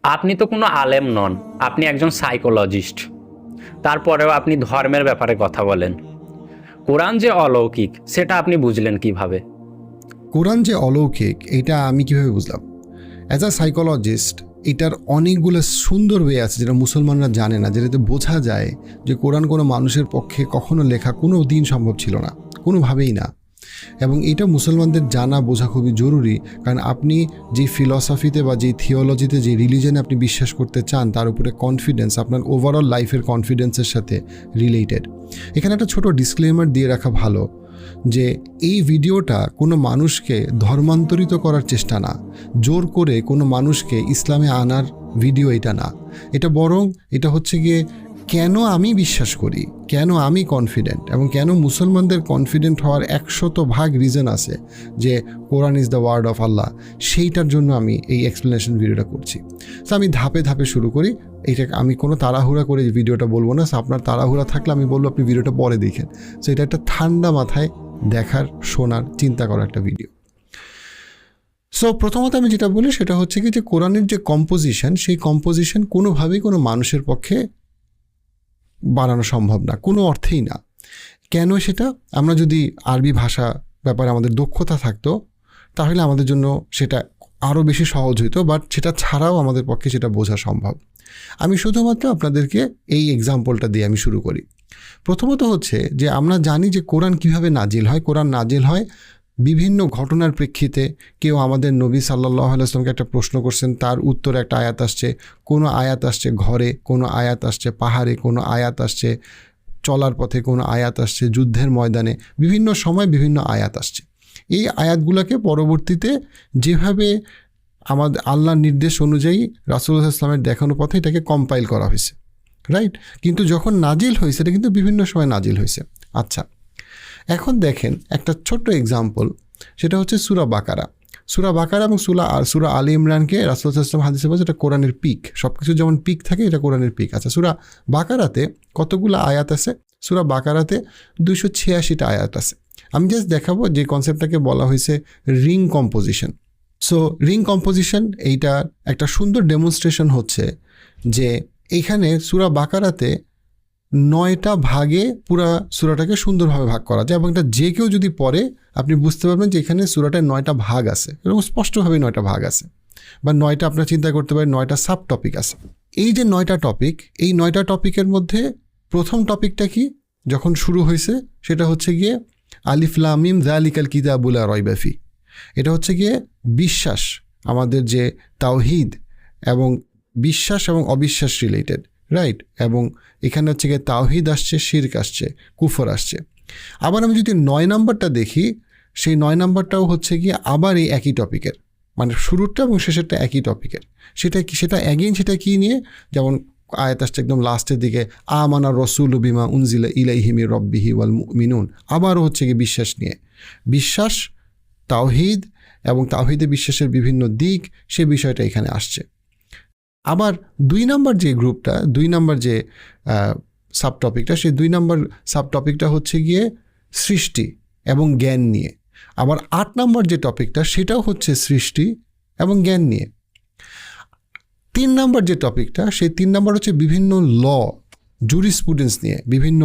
আপনি তো কোনো আলেম নন, আপনি একজন সাইকোলজিস্ট। তারপরেও আপনি ধর্মের ব্যাপারে কথা বলেন। কোরআন যে অলৌকিক সেটা আপনি বুঝলেন কিভাবে? কোরআন যে অলৌকিক এটা আমি কিভাবে বুঝলাম? অ্যাজ আ সাইকোলজিস্ট এটার অনেকগুলো সুন্দর ওয়ে আছে যেটা মুসলমানরা জানে না, যেটাতে বোঝা যায় যে কোরআন কোনো মানুষের পক্ষে কখনো লেখা কোনো দিন সম্ভব ছিল না, কোনোভাবেই না। এবং এটা মুসলমানদের জানা বোঝা খুবই জরুরি, কারণ আপনি যে ফিলসফিতে বা যে থিওলজিতে যে রিলিজনে আপনি বিশ্বাস করতে চান তার উপরে কনফিডেন্স আপনার ওভারঅল লাইফের কনফিডেন্সের সাথে রিলেটেড। এখানে একটা ছোট ডিসক্লেমার দিয়ে রাখা ভালো যে এই ভিডিওটা কোনো মানুষকে ধর্মান্তরিত করার চেষ্টা না, জোর করে কোনো মানুষকে ইসলামে আনার ভিডিও এটা না। এটা বরং এটা হচ্ছে গিয়ে কেন আমি বিশ্বাস করি, কেন আমি কনফিডেন্ট, এবং কেন মুসলমানদের কনফিডেন্ট হওয়ার 100% রিজন আছে যে Quran is the word of আল্লাহ, সেইটার জন্য আমি এই এক্সপ্লেনেশন ভিডিওটা করছি। তো আমি ধাপে ধাপে শুরু করি। এইটা আমি কোনো তাড়াহুড়া করে ভিডিওটা বলবো না। আপনার তাড়াহুড়া থাকলে আমি বলবো আপনি ভিডিওটা পরে দেখেন। সো এটা একটা ঠান্ডা মাথায় দেখার, শোনার, চিন্তা করার একটা ভিডিও। সো প্রথমত আমি যেটা বলি সেটা হচ্ছে কি যে কোরআনের যে কম্পোজিশন, সেই কম্পোজিশন কোনোভাবেই কোনো মানুষের পক্ষে বানানো সম্ভব না, কোনো অর্থেই না। কেন সেটা? আমরা যদি আরবি ভাষা ব্যাপারে আমাদের দক্ষতা থাকতো তাহলে আমাদের জন্য সেটা আরও বেশি সহজ হইতো, বাট সেটা ছাড়াও আমাদের পক্ষে সেটা বোঝা সম্ভব। আমি শুধুমাত্র আপনাদেরকে এই এক্সাম্পলটা দিয়ে আমি শুরু করি। প্রথমত হচ্ছে যে আমরা জানি যে কোরআন কিভাবে নাজিল হয়। কোরআন নাজিল হয় বিভিন্ন ঘটনার প্রেক্ষিতে। কেউ আমাদের নবী সাল্লাল্লাহু আলাইহি ওয়াসাল্লামকে একটা প্রশ্ন করছেন, তার উত্তরে একটা আয়াত আসছে, কোনো আয়াত আসছে ঘরে, কোনো আয়াত আসছে পাহাড়ে, কোনো আয়াত আসছে চলার পথে, কোনো আয়াত আসছে যুদ্ধের ময়দানে। বিভিন্ন সময় বিভিন্ন আয়াত আসছে। এই আয়াতগুলোকে পরবর্তীতে যেভাবে আমাদের আল্লাহর নির্দেশ অনুযায়ী রাসূলুল্লাহ সাল্লাল্লাহু আলাইহি ওয়াসাল্লামের দেখানো পথে এটাকে কম্পাইল করা হয়েছে, রাইট? কিন্তু যখন নাজিল হয়েছে এটা কিন্তু বিভিন্ন সময় নাজিল হয়েছে। আচ্ছা, এখন দেখেন একটা ছোট্ট এক্সাম্পল, সেটা হচ্ছে সূরা বাকারা। সূরা বাকারা এবং সূরা আলী ইমরানকে রাসূলুল্লাহ সাল্লাল্লাহু আলাইহি ওয়াসাল্লাম হাদিসে বলেছে এটা কোরআনের পিক। সব কিছু যেমন পিক থাকে, এটা কোরআনের পিক। আচ্ছা, সূরা বাকারাতে কতগুলো আয়াত আছে? সূরা বাকারাতে 286টা আয়াত আছে। আমি জাস্ট দেখাবো যে কনসেপ্টটাকে বলা হয়েছে ring composition. So ring composition এইটা একটা সুন্দর ডেমনস্ট্রেশন হচ্ছে যে এইখানে সূরা বাকারাতে 9টা ভাগে পুরা সূরাটাকে সুন্দরভাবে ভাগ করা যায়, এবং এটা যে কেউ যদি পড়ে আপনি বুঝতে পারবেন যে এখানে সূরাটায় 9টা ভাগ আছে, এরকম স্পষ্টভাবে 9টা ভাগ আছে, বা 9টা আপনার চিন্তা করতে পারেন 9টা সাব টপিক আছে। এই যে 9টা টপিক, এই 9টা টপিকের মধ্যে প্রথম টপিকটা কি যখন শুরু হয়েছে সেটা হচ্ছে গিয়ে আলিফ লাম মিম যালিকাল কিতাবু লা রাইবা ফি। এটা হচ্ছে গিয়ে বিশ্বাস, আমাদের যে তাওহীদ এবং বিশ্বাস এবং অবিশ্বাস রিলেটেড, রাইট? এবং এখানে হচ্ছে গিয়ে তাওহীদ আসছে, শিরক আসছে, কুফর আসছে। আবার আমি যদি 9 নাম্বারটা দেখি, সেই 9 নাম্বারটাও হচ্ছে গিয়ে আবার এই একই টপিকের, মানে শুরুরটা এবং শেষেরটা একই টপিকের। সেটা কি? সেটা অ্যাগেইন সেটা কী নিয়ে? যেমন আয়াত আসছে একদম লাস্টের দিকে, আমানা রসুল বিমা উনজিলা ইলাইহি মির রব্বিহি ওয়াল মুমিনুন। আবারও হচ্ছে গিয়ে বিশ্বাস নিয়ে, বিশ্বাস, তাওহীদ এবং তাওহীদে বিশ্বাসের বিভিন্ন দিক, সে বিষয়টা এখানে আসছে। আবার 2 নাম্বার যে গ্রুপটা, 2 নাম্বার যে সাব টপিকটা, সেই 2 নাম্বার সাব টপিকটা হচ্ছে গিয়ে সৃষ্টি এবং জ্ঞান নিয়ে। আবার 8 নাম্বার যে টপিকটা সেটাও হচ্ছে সৃষ্টি এবং জ্ঞান নিয়ে। 3 নাম্বার যে টপিকটা, সেই 3 নাম্বার হচ্ছে বিভিন্ন ল, জুরিসপ্রুডেন্স নিয়ে, বিভিন্ন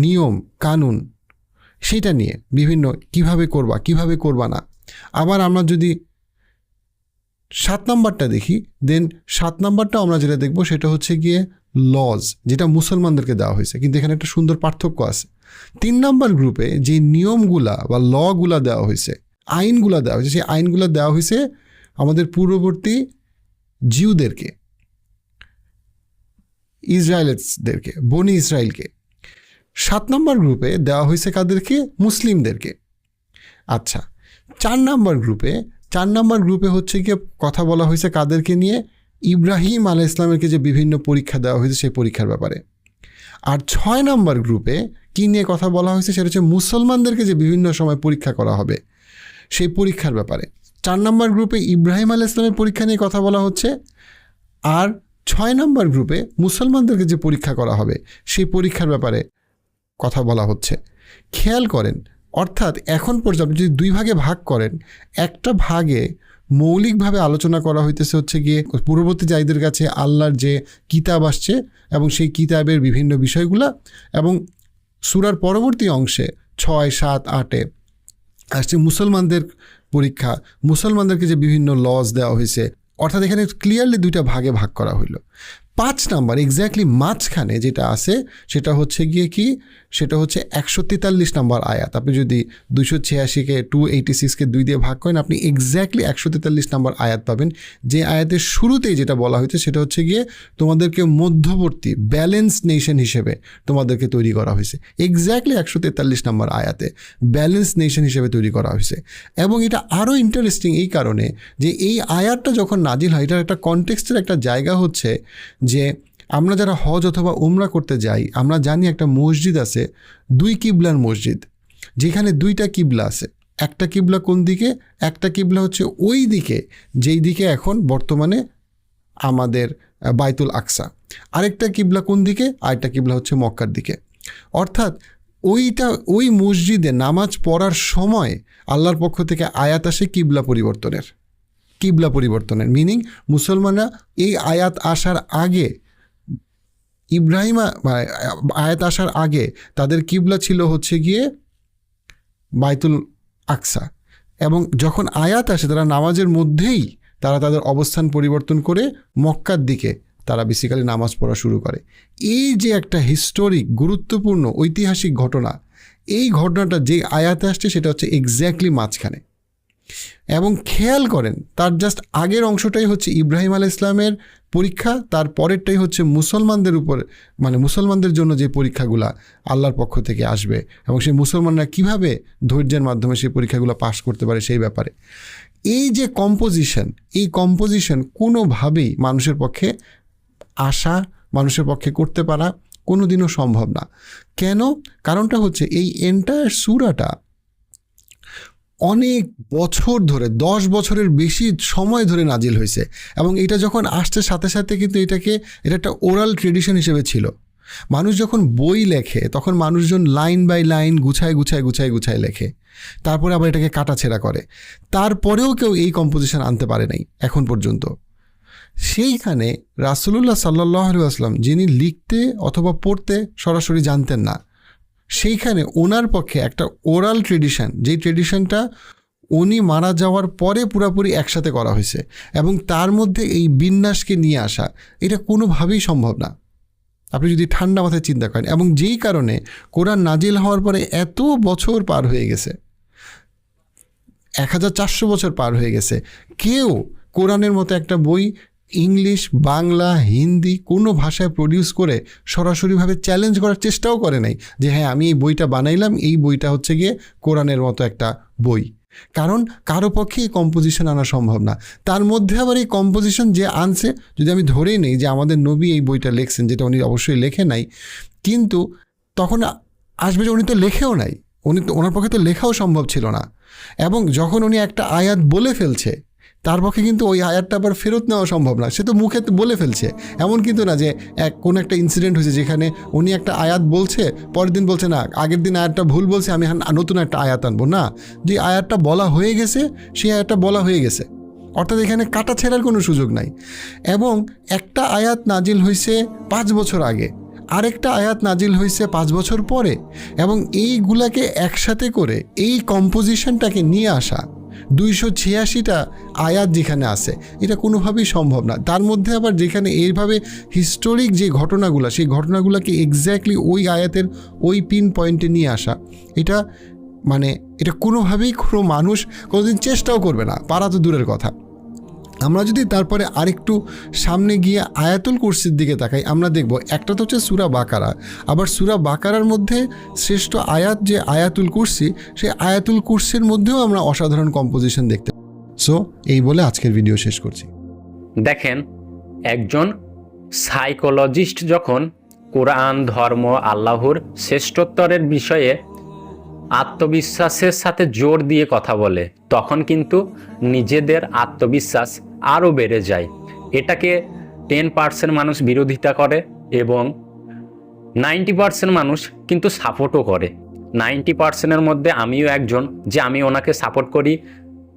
নিয়ম কানুন, সেটা নিয়ে, বিভিন্ন কিভাবে করবা কিভাবে করবা না। আবার আমরা যদি 7 নাম্বারটা দেখি, দেন 7 নাম্বারটা আমরা যেটা দেখবো সেটা হচ্ছে গিয়ে লজ, যেটা মুসলমানদেরকে দেওয়া হয়েছে। কিন্তু এখানে একটা সুন্দর পার্থক্য আছে। 3 নাম্বার গ্রুপে যে নিয়মগুলা বা লগুলা দেওয়া হয়েছে, আইনগুলা দেওয়া হয়েছে, সেই আইনগুলা দেওয়া হয়েছে আমাদের পূর্ববর্তী জিউদেরকে, ইসরায়েলদেরকে, বনি ইসরায়েলকে। 7 নাম্বার গ্রুপে দেওয়া হয়েছে কাদেরকে? মুসলিমদেরকে। আচ্ছা, 4 নাম্বার গ্রুপে হচ্ছে গিয়ে কথা বলা হয়েছে কাদেরকে নিয়ে? ইব্রাহিম আলাইহিস সালামকে যে বিভিন্ন পরীক্ষা দেওয়া হয়েছে সেই পরীক্ষার ব্যাপারে। আর 6 নাম্বার গ্রুপে কী নিয়ে কথা বলা হয়েছে? সেটা হচ্ছে মুসলমানদেরকে যে বিভিন্ন সময় পরীক্ষা করা হবে সেই পরীক্ষার ব্যাপারে। 4 নাম্বার গ্রুপে ইব্রাহিম আলাইহিস সালামের পরীক্ষা নিয়ে কথা বলা হচ্ছে, আর 6 নাম্বার গ্রুপে মুসলমানদেরকে যে পরীক্ষা করা হবে সেই পরীক্ষার ব্যাপারে কথা বলা হচ্ছে। খেয়াল করেন, অর্থাৎ এখন পর্যন্ত যদি 2 ভাগে ভাগ করেন, একটা ভাগে মৌলিকভাবে আলোচনা করা হইতেছে হচ্ছে গিয়ে পূর্ববর্তী জাতিদের কাছে আল্লাহর যে কিতাব আসছে এবং সেই কিতাবের বিভিন্ন বিষয়গুলা, এবং সূরার পরবর্তী অংশে 6, 7, 8-এ আসছে মুসলমানদের পরীক্ষা, মুসলমানদেরকে যে বিভিন্ন লজ দেওয়া হয়েছে, অর্থাৎ এখানে ক্লিয়ারলি 2টা ভাগে ভাগ করা হইল। 5 নাম্বার এক্স্যাক্টলি মাঝখানে যেটা আছে সেটা হচ্ছে গিয়ে কি, সেটা হচ্ছে 143 নাম্বার আয়াত। আপনি যদি 286-কে 286-কে 2 দিয়ে ভাগ করেন, আপনি এক্স্যাক্টলি 143 নাম্বার আয়াত পাবেন। যে আয়াতের শুরুতেই যেটা বলা হয়েছে সেটা হচ্ছে গিয়ে তোমাদেরকে মধ্যবর্তী ব্যালেন্স নেশন হিসেবে তোমাদেরকে তৈরি করা হয়েছে। এক্স্যাক্টলি 143 নাম্বার আয়াতে ব্যালেন্স নেশন হিসেবে তৈরি করা হয়েছে। এবং এটা আরও ইন্টারেস্টিং এই কারণে যে এই আয়াতটা যখন নাজিল হয়, এটার একটা কনটেক্সটের একটা জায়গা হচ্ছে যে আমরা যারা হজ অথবা উমরা করতে যাই, আমরা জানি একটা মসজিদ আছে 2 কিবলার মসজিদ, যেখানে 2টা কিবলা আছে। একটা কিবলা কোন দিকে? একটা কিবলা হচ্ছে ওই দিকে যেই দিকে এখন বর্তমানে আমাদের বাইতুল আকসা। আরেকটা কিবলা কোন দিকে? আরেকটা কিবলা হচ্ছে মক্কার দিকে। অর্থাৎ ওই মসজিদে নামাজ পড়ার সময় আল্লাহর পক্ষ থেকে আয়াত আসে কিবলা পরিবর্তনের মিনিং মুসলমানরা এই আয়াত আসার আগে, আয়াত আসার আগে তাদের কিবলা ছিল হচ্ছে গিয়ে বাইতুল আকসা, এবং যখন আয়াত আসে তারা নামাজের মধ্যেই তারা তাদের অবস্থান পরিবর্তন করে মক্কার দিকে তারা বেসিক্যালি নামাজ পড়া শুরু করে। এই যে একটা হিস্টোরিক গুরুত্বপূর্ণ ঐতিহাসিক ঘটনা, এই ঘটনাটা যে আয়াতে আসছে সেটা হচ্ছে এক্স্যাক্টলি মাঝখানে। এবং খেয়াল করেন তার জাস্ট আগের অংশটাই হচ্ছে ইব্রাহিম আলাইহিস সালামের পরীক্ষা, তার পরেরটাই হচ্ছে মুসলমানদের উপর, মানে মুসলমানদের জন্য যে পরীক্ষাগুলা আল্লাহর পক্ষ থেকে আসবে এবং সেই মুসলমানরা কিভাবে ধৈর্যের মাধ্যমে সেই পরীক্ষাগুলো পাস করতে পারে সেই ব্যাপারে। এই যে কম্পোজিশন কোনোভাবেই মানুষের পক্ষে করতে পারা কোনোদিনও সম্ভব না। কেন? কারণটা হচ্ছে এই এন্টায়ার সূরাটা অনেক বছর ধরে, 10 বছরের বেশি সময় ধরে নাজিল হয়েছে, এবং এটা যখন আসছে সাথে সাথে কিন্তু এটা একটা ওরাল ট্রেডিশন হিসেবে ছিল। মানুষ যখন বই লেখে তখন মানুষজন লাইন বাই লাইন গুছায় লেখে, তারপরে আবার এটাকে কাটাছেঁড়া করে। তারপরেও কেউ এই কম্পোজিশন আনতে পারে নাই এখন পর্যন্ত। সেইখানে রাসূলুল্লাহ সাল্লাল্লাহু আলাইহি ওয়াসাল্লাম যিনি লিখতে অথবা পড়তে সরাসরি জানতেন না, সেইখানে ওনার পক্ষে একটা ওরাল ট্রেডিশন, যেই ট্রেডিশনটা উনি মারা যাওয়ার পরে পুরাপুরি একসাথে করা হয়েছে, এবং তার মধ্যে এই বিন্যাসকে নিয়ে আসা, এটা কোনোভাবেই সম্ভব না আপনি যদি ঠান্ডা মাথায় চিন্তা করেন। এবং যেই কারণে কোরআন নাজিল হওয়ার পরে এত বছর পার হয়ে গেছে, 1400 বছর পার হয়ে গেছে, কেউ কোরআনের মতো একটা বই ইংলিশ, বাংলা, হিন্দি কোনো ভাষায় প্রডিউস করে সরাসরিভাবে চ্যালেঞ্জ করার চেষ্টাও করে নাই যে হ্যাঁ আমি এই বইটা বানাইলাম, এই বইটা হচ্ছে গিয়ে কোরআনের মতো একটা বই। কারণ কারো পক্ষে এই কম্পোজিশন আনা সম্ভব না। তার মধ্যে আবার এই কম্পোজিশন যে আনছে, যদি আমি ধরেই নেই যে আমাদের নবী এই বইটা লেখছেন, যেটা উনি অবশ্যই লেখে নাই, কিন্তু তখন আসবে যে উনি তো লেখেও নাই, ওনার পক্ষে তো লেখাও সম্ভব ছিল না। এবং যখন উনি একটা আয়াত বলে ফেলছে, তার পক্ষে কিন্তু ওই আয়াতটা আবার ফেরত নেওয়া সম্ভব না। সে তো মুখে বলে ফেলছে, এমন কিন্তু না যে কোনো একটা ইনসিডেন্ট হয়েছে যেখানে উনি একটা আয়াত বলছে, পরের দিন বলছে না আগের দিন আয়াতটা ভুল বলছে, আমি নতুন একটা আয়াত আনবো না। যে আয়াতটা বলা হয়ে গেছে সেই আয়াতটা বলা হয়ে গেছে, অর্থাৎ এখানে কাটা ছেঁড়ার কোনো সুযোগ নাই। এবং একটা আয়াত নাজিল হয়েছে 5 বছর আগে, আরেকটা আয়াত নাজিল হয়েছে 5 বছর পরে, এবং এইগুলাকে একসাথে করে এই কম্পোজিশনটাকে নিয়ে আসা 286টা আয়াত যেখানে আছে, এটা কোনোভাবেই সম্ভব না। তার মধ্যে আবার যেখানে এইভাবে হিস্টোরিক যে ঘটনাগুলো, সেই ঘটনাগুলোকে এক্স্যাক্টলি ওই আয়াতের ওই পিন পয়েন্টে নিয়ে আসা, এটা কোনোভাবেই কোনো মানুষ কোনোদিন চেষ্টাও করবে না, পারা তো দূরের কথা। আমরা যদি তারপরে আরেকটু সামনে গিয়ে আয়াতুল কুরসির দিকে তাকাই, আমরা দেখব একটা তো হচ্ছে সূরা বাকারা, আবার সূরা বাকারার মধ্যে শ্রেষ্ঠ আয়াত যে আয়াতুল কুরসি, সেই আয়াতুল কুরসির মধ্যেও আমরা অসাধারণ কম্পোজিশন দেখতে। সো এই বলে আজকের ভিডিও শেষ করছি। দেখেন, একজন সাইকোলজিস্ট যখন কোরআন, ধর্ম, আল্লাহর শ্রেষ্ঠত্বের বিষয়ে আত্মবিশ্বাসের সাথে জোর দিয়ে কথা বলে, তখন কিন্তু নিজেদের আত্মবিশ্বাস আরও বেড়ে যায়। এটাকে 10% মানুষ বিরোধিতা করে এবং 90% মানুষ কিন্তু সাপোর্টও করে। 90%-এর মধ্যে আমিও একজন, যে আমি ওনাকে সাপোর্ট করি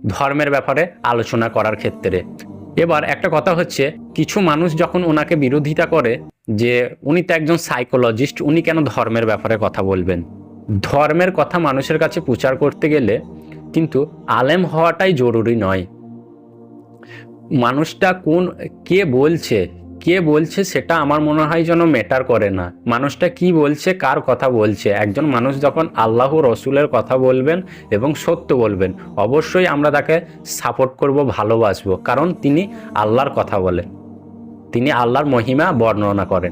ধর্মের ব্যাপারে আলোচনা করার ক্ষেত্রে। এবার একটা কথা হচ্ছে, কিছু মানুষ যখন ওনাকে বিরোধিতা করে যে উনি তো একজন সাইকোলজিস্ট, উনি কেন ধর্মের ব্যাপারে কথা বলবেন। ধর্মের কথা মানুষের কাছে প্রচার করতে গেলে কিন্তু আলেম হওয়াটাই জরুরি নয়। মানুষটা কে বলছে সেটা আমার মনে হয় যেন ম্যাটার করে না। মানুষটা কি বলছে, কার কথা বলছে। একজন মানুষ যখন আল্লাহ রসুলের কথা বলবেন এবং সত্য বলবেন, অবশ্যই আমরা তাকে সাপোর্ট করব, ভালোবাসবো, কারণ তিনি আল্লাহর কথা বলেন, তিনি আল্লাহর মহিমা বর্ণনা করেন।